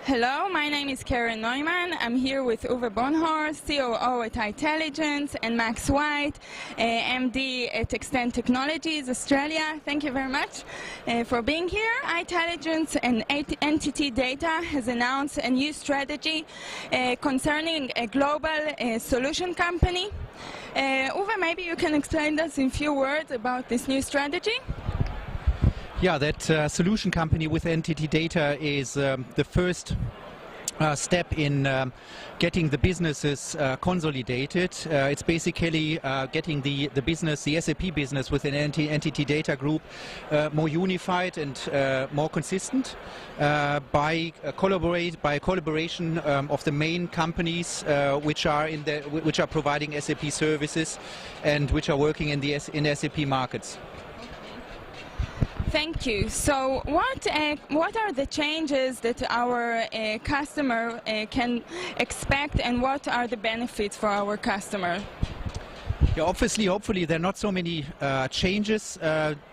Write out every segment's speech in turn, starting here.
Hello, my name is Karen Neumann. I'm here with Uwe Bohnhorst, COO at Itelligence, and Max White, MD at Extend Technologies, Australia. Thank you very much for being here. Itelligence and NTT DATA has announced a new strategy concerning a global solution company. Uwe, maybe you can explain us in a few words about this new strategy? Yeah, that solution company with NTT DATA is the first step in getting the businesses consolidated. It's basically getting the business, the SAP business within NTT DATA Group more unified and more consistent by collaboration of the main companies which are providing SAP services and which are working in the SAP markets. Thank you. So what are the changes that our customer can expect, and what are the benefits for our customer? Yeah, obviously, hopefully there are not so many changes,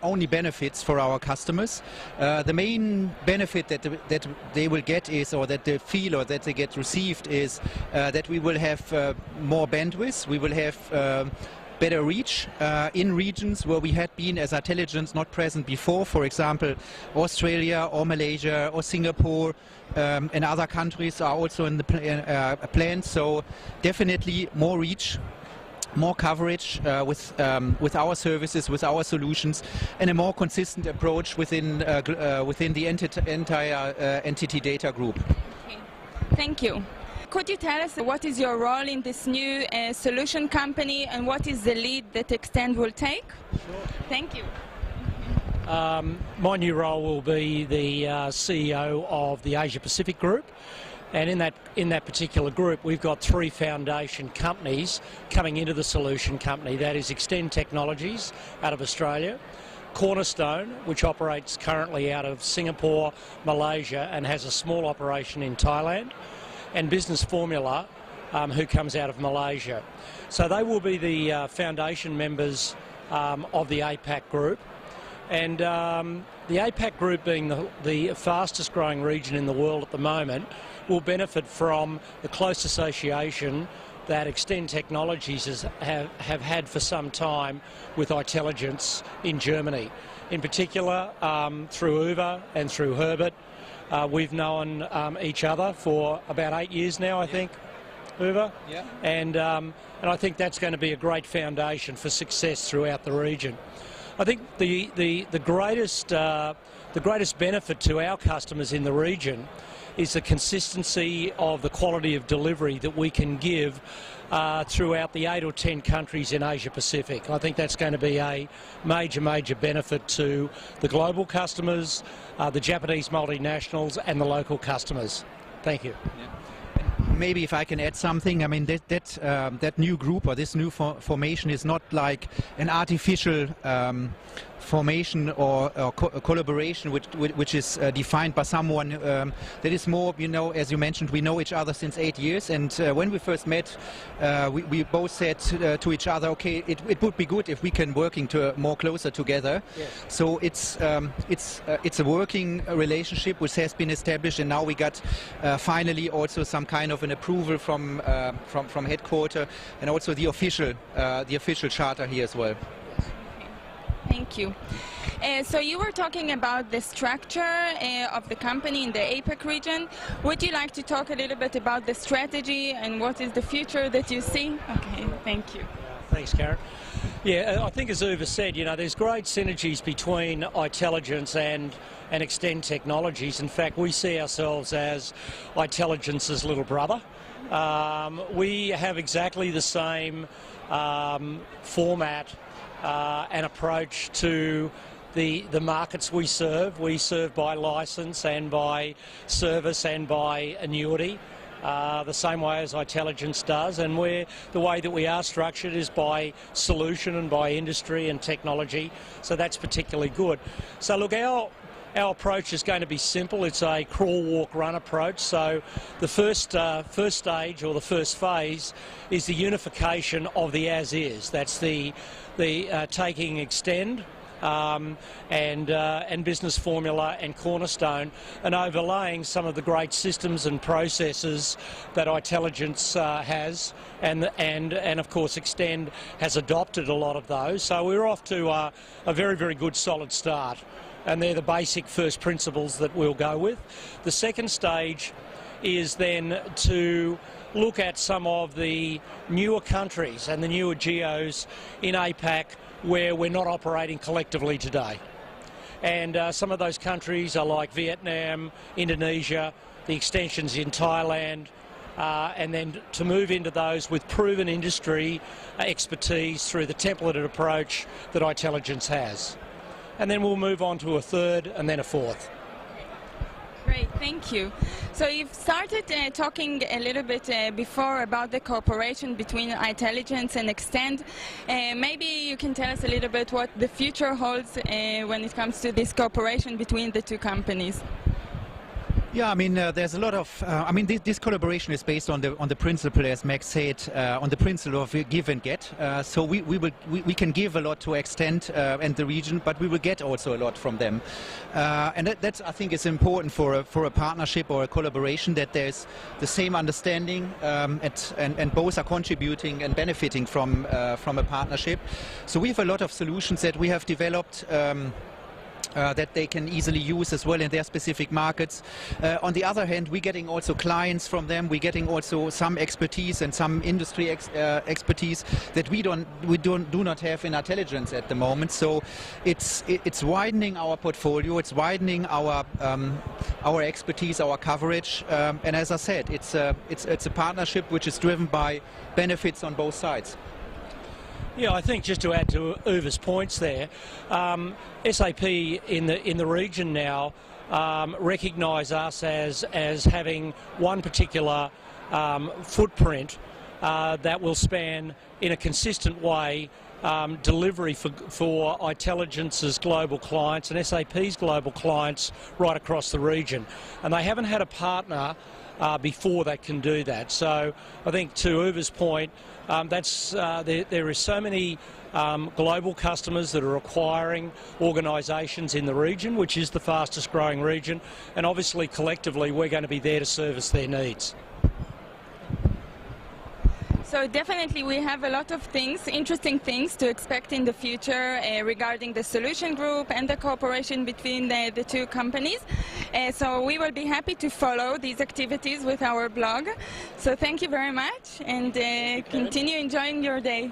only benefits for our customers. The main benefit that they will get is, or that they feel or that they get received is that we will have more bandwidth, we will have better reach in regions where we had been as Itelligence not present before, for example Australia or Malaysia or Singapore, and other countries are also in the plan. So definitely more reach, more coverage with our services, with our solutions, and a more consistent approach within the entire NTT DATA Group. Okay. Thank you. Could you tell us what is your role in this new solution company, and what is the lead that Extend will take? Sure. Thank you. My new role will be the CEO of the Asia Pacific Group, and in that particular group we've got three foundation companies coming into the solution company. That is Extend Technologies out of Australia, Cornerstone, which operates currently out of Singapore, Malaysia, and has a small operation in Thailand, and Business Formula, who comes out of Malaysia. So they will be the foundation members of the APAC group. And the APAC group, being the fastest growing region in the world at the moment, will benefit from the close association that Extend Technologies have had for some time with Itelligence in Germany. In particular, through Uwe and through Herbert, we've known each other for about 8 years now, I think, Uwe. Yeah. And I think that's going to be a great foundation for success throughout the region. I think the greatest benefit to our customers in the region is the consistency of the quality of delivery that we can give throughout the 8 or 10 countries in Asia Pacific. I think that's going to be a major benefit to the global customers, the Japanese multinationals, and the local customers. Thank you. Yeah. Maybe if I can add something, I mean that new group or this new formation is not like an artificial formation or collaboration which is defined by someone. That is more, you know, as you mentioned, we know each other since 8 years, and when we first met, we both said to each other, okay, it would be good if we can working more closer together. Yes. So it's a working relationship which has been established, and now we got finally also some kind of an approval from headquarters, and also the official charter here as well. Thank you. So you were talking about the structure of the company in the APAC region. Would you like to talk a little bit about the strategy and what is the future that you see? Okay, thank you. Thanks, Karen. Yeah, I think as Uwe said, you know, there's great synergies between Itelligence and Extend Technologies. In fact, we see ourselves as Itelligence's little brother. We have exactly the same format and approach to the markets we serve. We serve by license and by service and by annuity, the same way as Itelligence does, and the way that we are structured is by solution and by industry and technology, so that's particularly good. So look, our approach is going to be simple. It's a crawl, walk, run approach. So the first stage, or the first phase, is the unification of the as-is. That's the taking Extend and Business Formula and Cornerstone, and overlaying some of the great systems and processes that itelligence has, and of course Extend has adopted a lot of those. So we're off to a very, very good solid start, and they're the basic first principles that we'll go with. The second stage is then to look at some of the newer countries and the newer geos in APAC where we're not operating collectively today. And some of those countries are like Vietnam, Indonesia, the extensions in Thailand, and then to move into those with proven industry expertise through the templated approach that itelligence has. And then we'll move on to a third and then a fourth. Great, thank you. So you've started talking a little bit before about the cooperation between itelligence and Extend. Maybe you can tell us a little bit what the future holds when it comes to this cooperation between the two companies. Yeah, I mean, there's a lot of. I mean, this collaboration is based on the principle, as Max said, on the principle of give and get. So we can give a lot to Extend and the region, but we will get also a lot from them. And that's I think is important for a partnership or a collaboration, that there's the same understanding and both are contributing and benefiting from a partnership. So we have a lot of solutions that we have developed. That they can easily use as well in their specific markets. On the other hand, we're getting also clients from them. We're getting also some expertise and some industry expertise that we do not have in itelligence at the moment. So it's widening our portfolio. It's widening our expertise, our coverage. And as I said, it's a partnership which is driven by benefits on both sides. Yeah, I think just to add to Uwe's points there, SAP in the region now recognise us as having one particular footprint that will span in a consistent way delivery for itelligence's global clients and SAP's global clients right across the region, and they haven't had a partner before that can do that. So I think to Uwe's point, there is so many global customers that are acquiring organisations in the region, which is the fastest growing region, and obviously collectively we're going to be there to service their needs. So definitely we have a lot of things, interesting things to expect in the future regarding the solution group and the cooperation between the two companies. So we will be happy to follow these activities with our blog. So thank you very much, and continue enjoying your day.